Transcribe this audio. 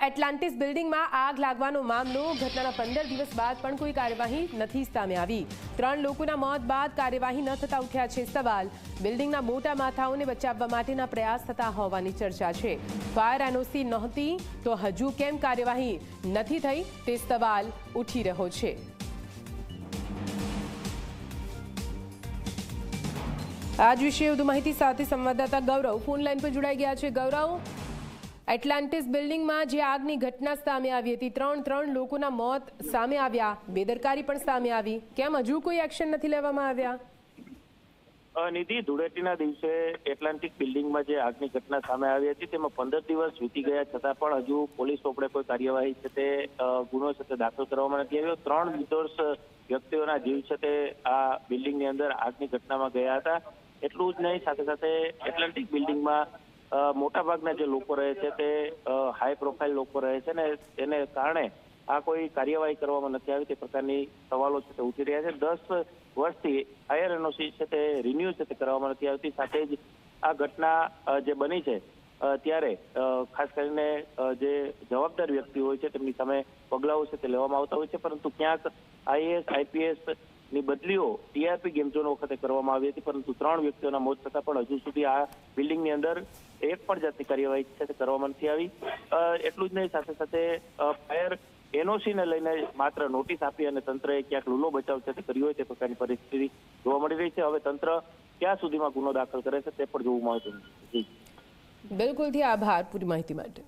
Atlantis બિલ્ડિંગમાં આગ લાગવાનો મામલો ઘટનાના 15 દિવસ બાદ પણ કોઈ કાર્યવાહી નથી સામે આવી। 3 લોકોના મોત બાદ કાર્યવાહી ન થતા ઉઠ્યા છે સવાલ। બિલ્ડિંગના મોટા માથાઓને બચાવવા માટેના પ્રયાસ થતા હોવાની ચર્ચા છે। ફાયર એનઓસી નહોતી તો હજુ કેમ કાર્યવાહી નથી થઈ તે સવાલ ઉઠી રહ્યો છે। આજ વિશે વધુ માહિતી સાથે સંવાદદાતા ગૌરવ ફોન લાઈન પર જોડાઈ ગયા છે। ગૌરવ, એટલાન્ટિસ બિલ્ડિંગમાં જે આગની ઘટના સામે આવી હતી, ત્રણ લોકોના મોત સામે આવ્યા, બેદરકારી પણ સામે આવી, કેમ હજુ કોઈ એક્શન નથી લેવામાં આવ્યા? નિધિ, ધૂળેટીના દિવસે એટલાન્ટિક બિલ્ડિંગમાં જે આગની ઘટના સામે આવી હતી તેમાં 15 દિવસ વીતી ગયા છતાં પણ હજુ પોલીસ ચોપડે કોઈ કાર્યવાહી છે તે ગુનો છે તે દાખલ કરવામાં નથી આવ્યો। 3 નિર્દોષ વ્યક્તિઓના જીવ છે તે આ બિલ્ડિંગની અંદર આગની ઘટનામાં ગયા હતા। એટલું જ નહીં, સાથે સાથે એટલાન્ટિક બિલ્ડિંગમાં મોટાભાગના જે લોકો રહે છે તે હાઈ પ્રોફાઇલ લોકો રહે છે ને તેને કારણે આ કોઈ કાર્યવાહી કરવામાં નથી આવી તે પ્રકારની સવાલો છે તે ઉઠી રહ્યા છે। 10 વર્ષથી ફાયર એનઓસી છે તે રિન્યુ છે તે કરવામાં નથી આવતી। સાથે જ આ ઘટના જે બની છે ત્યારે ખાસ કરીને જે જવાબદાર વ્યક્તિ હોય છે તેમની સામે પગલાઓ છે તે લેવામાં આવતા હોય છે, પરંતુ ક્યાંક આઈએએસ આઈપીએસ ની બદલીઓ ટીઆરપી ગેમ ઝોન વખતે કરવામાં આવી હતી, પરંતુ 3 વ્યક્તિઓના મોત થતાં પણ હજુ સુધી આ બિલ્ડિંગની અંદર એક પણ જાતની કાર્યવાહી છે તે કરવામાં નથી આવી। એટલું જ નહીં, સાથે સાથે ફાયર એનઓસીને લઈને માત્ર નોટિસ આપી અને તંત્રએ ક્યાંક લૂલો બચાવ છે તે કર્યો હોય તે પ્રકારની પરિસ્થિતિ જોવા મળી રહી છે। હવે તંત્ર ક્યાં સુધીમાં ગુનો દાખલ કરે છે તે પણ જોવું મહત્વનું છે। બિલકુલથી આભાર પૂરી માહિતી માટે।